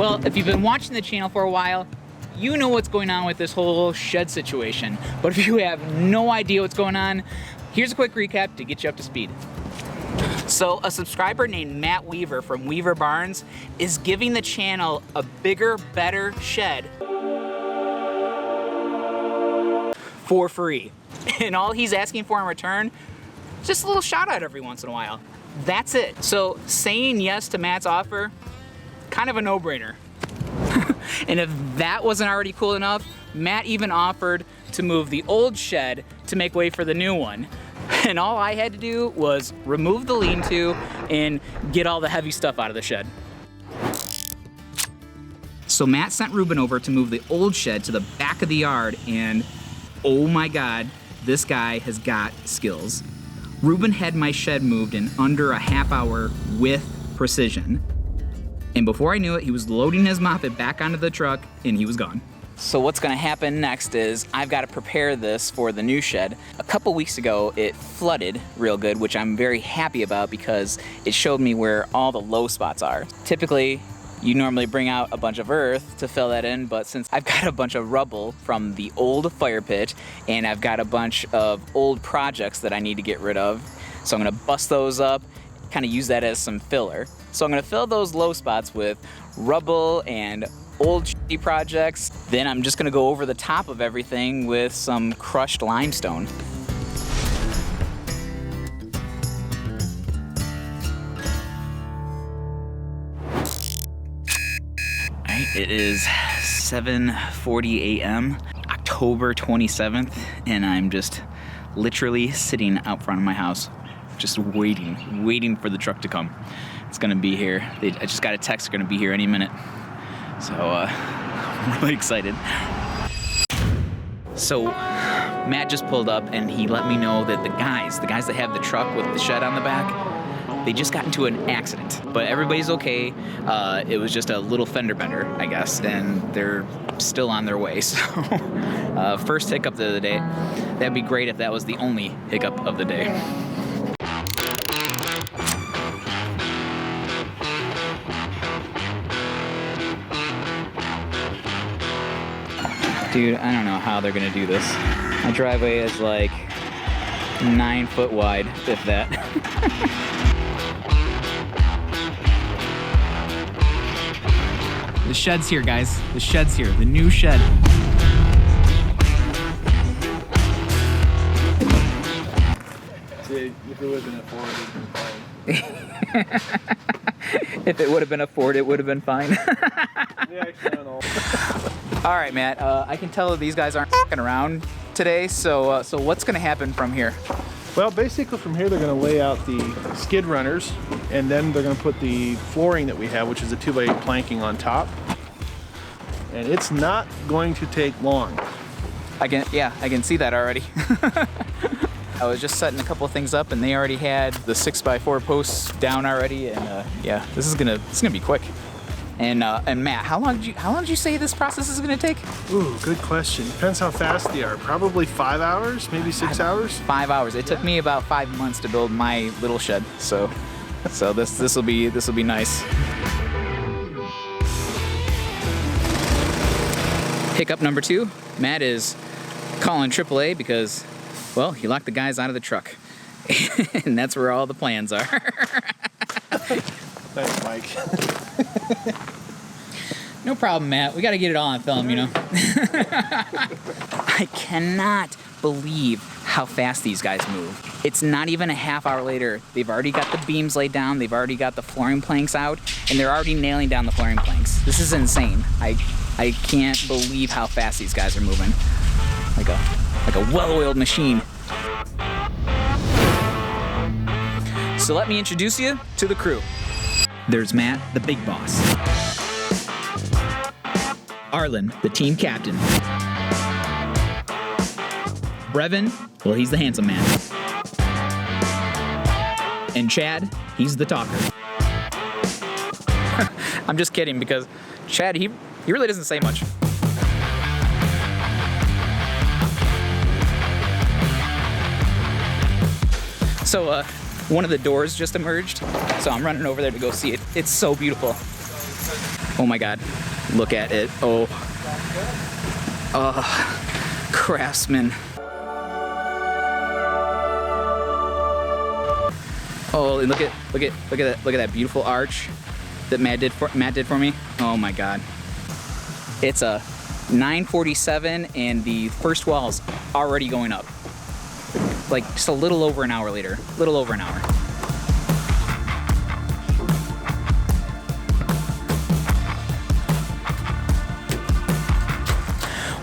Well, if you've been watching the channel for a while, you know what's going on with this whole shed situation. But if you have no idea what's going on, here's a quick recap to get you up to speed. So a subscriber named Matt Weaver from Weaver Barns is giving the channel a bigger, better shed for free. And all he's asking for in return, just a little shout out every once in a while. That's it. So saying yes to Matt's offer, kind of a no-brainer. And if that wasn't already cool enough, Matt even offered to move the old shed to make way for the new one. And all I had to do was remove the lean-to and get all the heavy stuff out of the shed. So Matt sent Ruben over to move the old shed to the back of the yard, and oh my God, this guy has got skills. Ruben had my shed moved in under a half hour with precision. And before I knew it, he was loading his moppet back onto the truck and he was gone. So what's gonna happen next is I've gotta prepare this for the new shed. A couple weeks ago, it flooded real good, which I'm very happy about because it showed me where all the low spots are. Typically, you normally bring out a bunch of earth to fill that in, but since I've got a bunch of rubble from the old fire pit and I've got a bunch of old projects that I need to get rid of, so I'm gonna bust those up, kind of use that as some filler. So I'm gonna fill those low spots with rubble and old shitty projects. Then I'm just gonna go over the top of everything with some crushed limestone. It is 7:40 a.m., October 27th, and I'm just literally sitting out front of my house, just waiting for the truck to come. It's gonna be here. I just got a text, they're gonna be here any minute. So, I'm really excited. So, Matt just pulled up and he let me know that the guys that have the truck with the shed on the back, they just got into an accident, but everybody's okay. It was just a little fender bender, I guess, and they're still on their way. So, first hiccup of the day. That'd be great if that was the only hiccup of the day. Dude, I don't know how they're gonna do this. My driveway is like 9 foot wide, if that. The shed's here, guys. The shed's here. The new shed. See, if it would have been a Ford, it would have been fine. If it would have been a Ford, it would have been fine. Yeah, I don't know. All right, Matt. I can tell that these guys aren't f***ing around today. So what's gonna happen from here? Well, basically from here they're going to lay out the skid runners, and then they're going to put the flooring that we have, which is a 2x8 planking on top. And it's not going to take long. I can see that already. I was just setting a couple of things up, and they already had the 6x4 posts down already, and yeah, this is gonna be quick. And Matt, how long did you say this process is gonna take? Ooh, good question. Depends how fast they are. Probably 5 hours, maybe 6 hours. 5 hours. It took me about 5 months to build my little shed, so this will be nice. Hiccup number 2, Matt is calling AAA because, well, he locked the guys out of the truck. And that's where all the plans are. Thanks, Mike. No problem, Matt. We got to get it all on film, you know. I cannot believe how fast these guys move. It's not even a half hour later. They've already got the beams laid down. They've already got the flooring planks out, and they're already nailing down the flooring planks. This is insane. I can't believe how fast these guys are moving. Like a well-oiled machine. So let me introduce you to the crew. There's Matt, the big boss. Arlen, the team captain. Brevin, well, he's the handsome man. And Chad, he's the talker. I'm just kidding, because Chad, he really doesn't say much. So, one of the doors just emerged, so I'm running over there to go see it. It's so beautiful. Oh my God, look at it. Oh, Craftsman. Oh, and look at that beautiful arch that Matt did for me. Oh my God. It's a 9:47 and the first wall is already going up. Like just a little over an hour later. Little over an hour.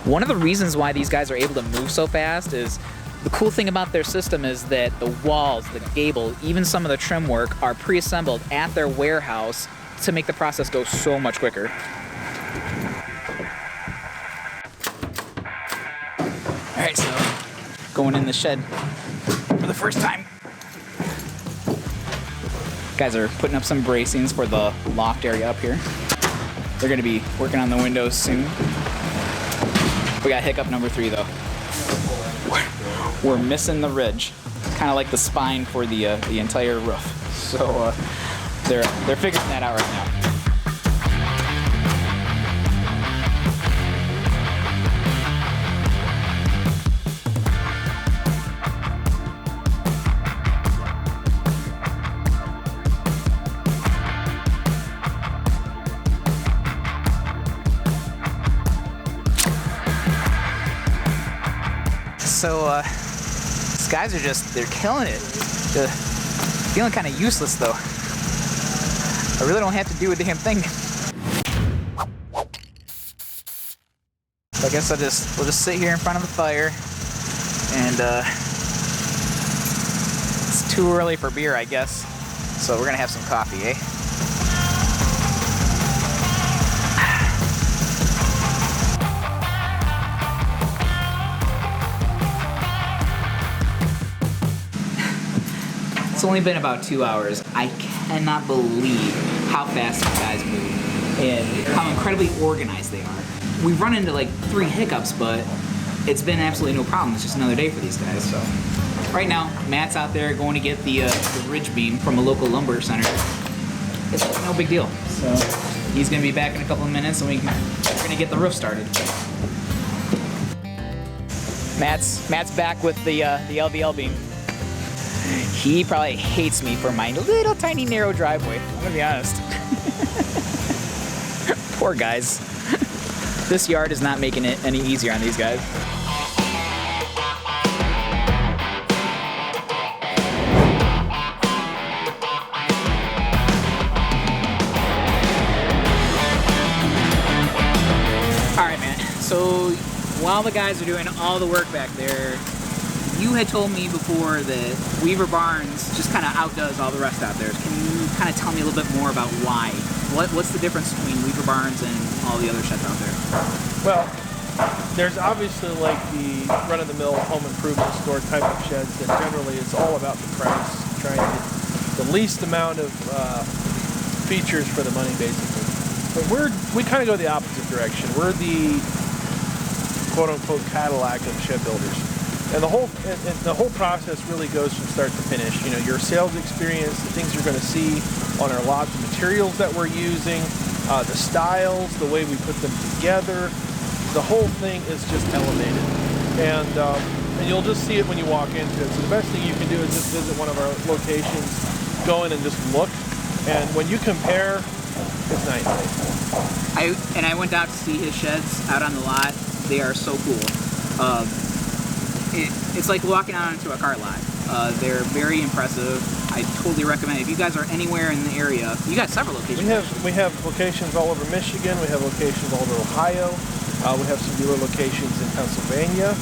One of the reasons why these guys are able to move so fast is the cool thing about their system is that the walls, the gable, even some of the trim work are pre-assembled at their warehouse to make the process go so much quicker. All right, so going in the shed for the first time. Guys are putting up some bracings for the loft area up here. They're gonna be working on the windows soon. We got hiccup number 3 though. We're missing the ridge, kind of like the spine for the entire roof. So they're figuring that out right now. So these guys are they're killing it. They're feeling kind of useless though. I really don't have to do a damn thing. So I guess we'll just sit here in front of the fire and it's too early for beer, I guess. So we're gonna have some coffee, eh? It's only been about 2 hours. I cannot believe how fast these guys move and how incredibly organized they are. We've run into like 3 hiccups, but it's been absolutely no problem. It's just another day for these guys. So right now, Matt's out there going to get the ridge beam from a local lumber center. It's no big deal. So he's gonna be back in a couple of minutes and we're gonna get the roof started. Matt's back with the LVL beam. He probably hates me for my little tiny narrow driveway. I'm gonna be honest. Poor guys. This yard is not making it any easier on these guys. All right, man. So while the guys are doing all the work back there, you had told me before that Weaver Barnes just kind of outdoes all the rest out there. Can you kind of tell me a little bit more about why? What's the difference between Weaver Barnes and all the other sheds out there? Well, there's obviously like the run-of-the-mill home improvement store type of sheds that generally it's all about the price, trying to get the least amount of features for the money, basically. But we kind of go the opposite direction. We're the quote-unquote Cadillac of shed builders. And the whole process really goes from start to finish. You know, your sales experience, the things you're going to see on our lot, the materials that we're using, the styles, the way we put them together. The whole thing is just elevated. And you'll just see it when you walk into it. So the best thing you can do is just visit one of our locations, go in and just look. And when you compare, it's night and day. I went out to see his sheds out on the lot. They are so cool. It's like walking out into a car lot. They're very impressive. I totally recommend it. If you guys are anywhere in the area, you got several locations. We have locations all over Michigan. We have locations all over Ohio. We have some dealer locations in Pennsylvania.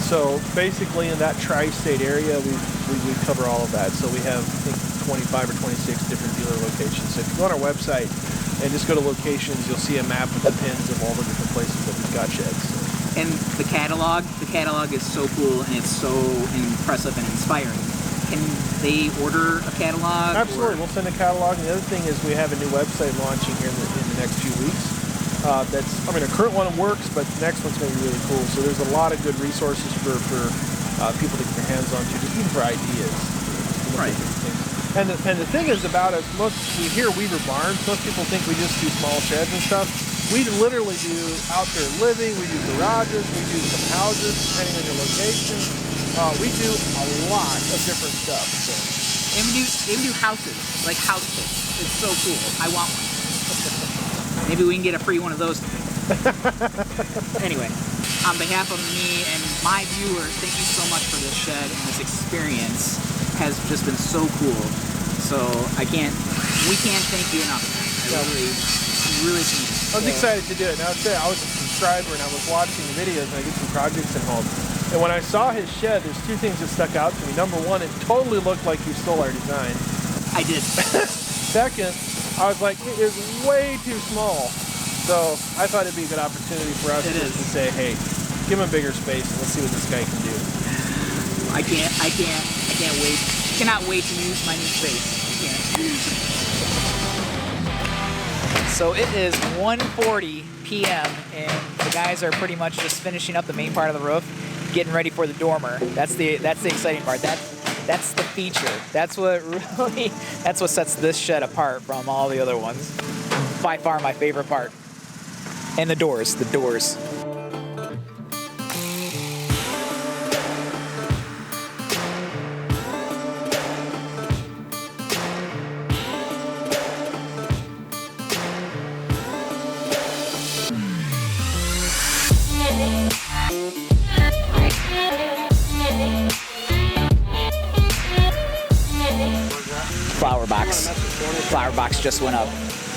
So basically in that tri-state area, we cover all of that. So we have, I think, 25 or 26 different dealer locations. So if you go on our website and just go to locations, you'll see a map with the pins of all the different places that we've got sheds. And the catalog is so cool and it's so impressive and inspiring. Can they order a catalog? Absolutely, we'll send a catalog. And the other thing is we have a new website launching here in the next few weeks. A current one works, but the next one's going to be really cool. So there's a lot of good resources for people to get their hands on to, even for ideas. Right. And the thing is about us, we hear Weaver barns, most people think we just do small sheds and stuff. We literally do outdoor living, we do garages, we do some houses, depending on your location. We do a lot of different stuff. So. And we do houses, like house kits. It's so cool. I want one. Maybe we can get a free one of those. Anyway, on behalf of me and my viewers, thank you so much for this shed, and this experience has just been so cool. So we can't thank you enough. I really can't. I was excited to do it. Now I was a subscriber and I was watching the videos and I did some projects at home. And when I saw his shed, there's two things that stuck out to me. Number one, it totally looked like you stole our design. I did. Second, I was like, it is way too small. So I thought it'd be a good opportunity for us to say, hey, give him a bigger space and let's see what this guy can do. I can't wait. Cannot wait to use my new space. I can't. So it is 1:40 p.m. and the guys are pretty much just finishing up the main part of the roof, getting ready for the dormer. That's the exciting part. That's the feature. That's what sets this shed apart from all the other ones. By far my favorite part. And the doors. Flower box just went up.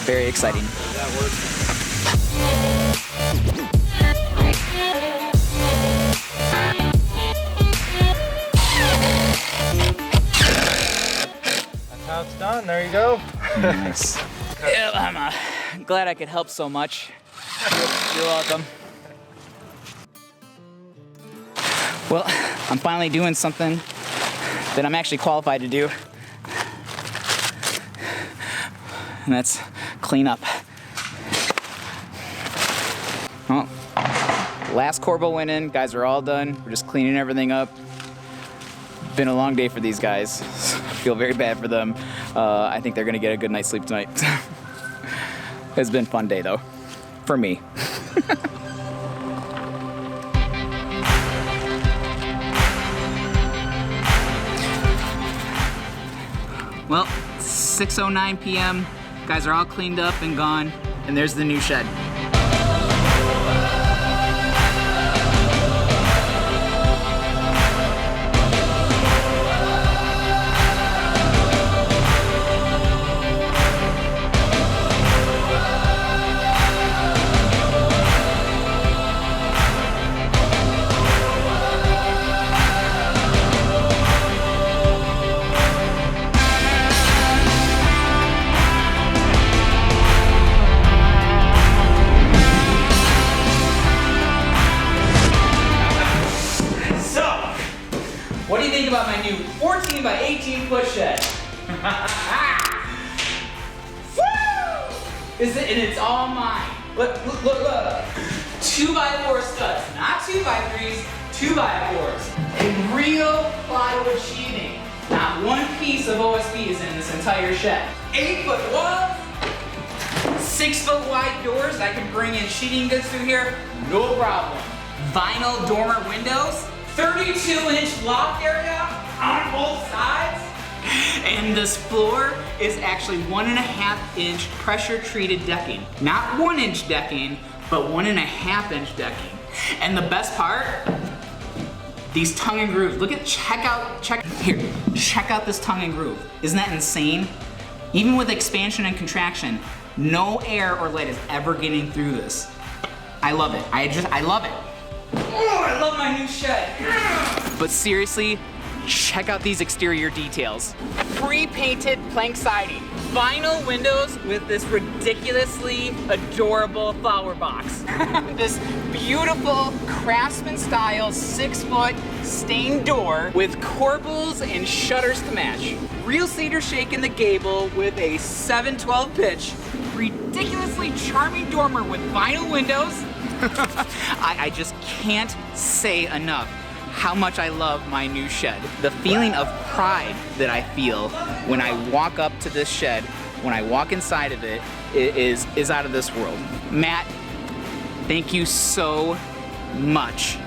Very exciting. That works. That's how it's done. There you go. Nice. Yeah, I'm glad I could help so much. You're welcome. Well, I'm finally doing something that I'm actually qualified to do. And that's clean up. Well, last corbel went in, guys are all done. We're just cleaning everything up. Been a long day for these guys. I feel very bad for them. I think they're gonna get a good night's sleep tonight. It's been a fun day though, for me. Well, 6:09 p.m. Guys are all cleaned up and gone, and there's the new shed. What do you think about my new 14 by 18 foot shed? Woo! And it's all mine. Look. 2x4 studs, not 2x3s, 2x4s. And real plywood sheathing. Not one piece of OSB is in this entire shed. 8-foot walls, 6-foot wide doors. I can bring in sheeting goods through here, no problem. Vinyl dormer windows. 32-inch loft area on both sides. And this floor is actually 1.5-inch pressure treated decking. Not 1-inch decking, but 1.5-inch decking. And the best part, these tongue and grooves. Check out this tongue and groove. Isn't that insane? Even with expansion and contraction, no air or light is ever getting through this. I love it. I love it. Oh, I love my new shed. But seriously, check out these exterior details. Pre-painted plank siding, vinyl windows with this ridiculously adorable flower box. This beautiful craftsman style 6-foot stained door with corbels and shutters to match. Real cedar shake in the gable with a 7/12 pitch. Ridiculously charming dormer with vinyl windows. I just can't say enough how much I love my new shed. The feeling of pride that I feel when I walk up to this shed, when I walk inside of it, is out of this world. Matt, thank you so much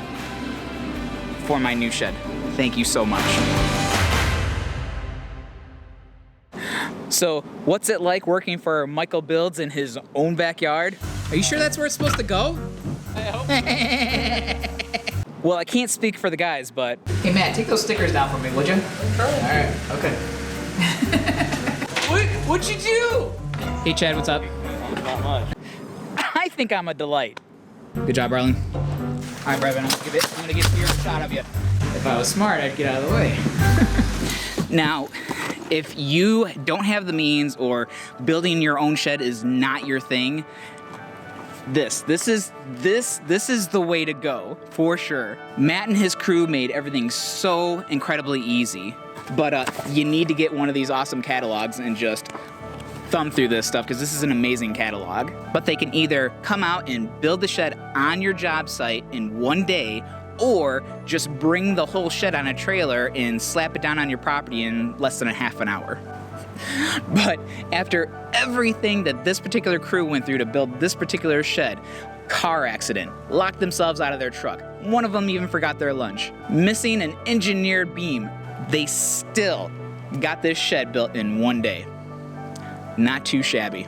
for my new shed. Thank you so much. So, what's it like working for Michael Builds in his own backyard? Are you sure that's where it's supposed to go? I hope. Well, I can't speak for the guys, but... Hey, Matt, take those stickers down for me, would you? Sure. All right, okay. What'd you do? Hey, Chad, what's up? Not much. I think I'm a delight. Good job, Arlen. All right, Brevin, I'm gonna get a clear shot of you. If I was smart, I'd get out of the way. Now, if you don't have the means or building your own shed is not your thing, this is the way to go, for sure. Matt and his crew made everything so incredibly easy, but you need to get one of these awesome catalogs and just thumb through this stuff, because this is an amazing catalog. But they can either come out and build the shed on your job site in one day, or just bring the whole shed on a trailer and slap it down on your property in less than a half an hour. But after everything that this particular crew went through to build this particular shed, car accident, locked themselves out of their truck, one of them even forgot their lunch, missing an engineered beam, they still got this shed built in one day. Not too shabby.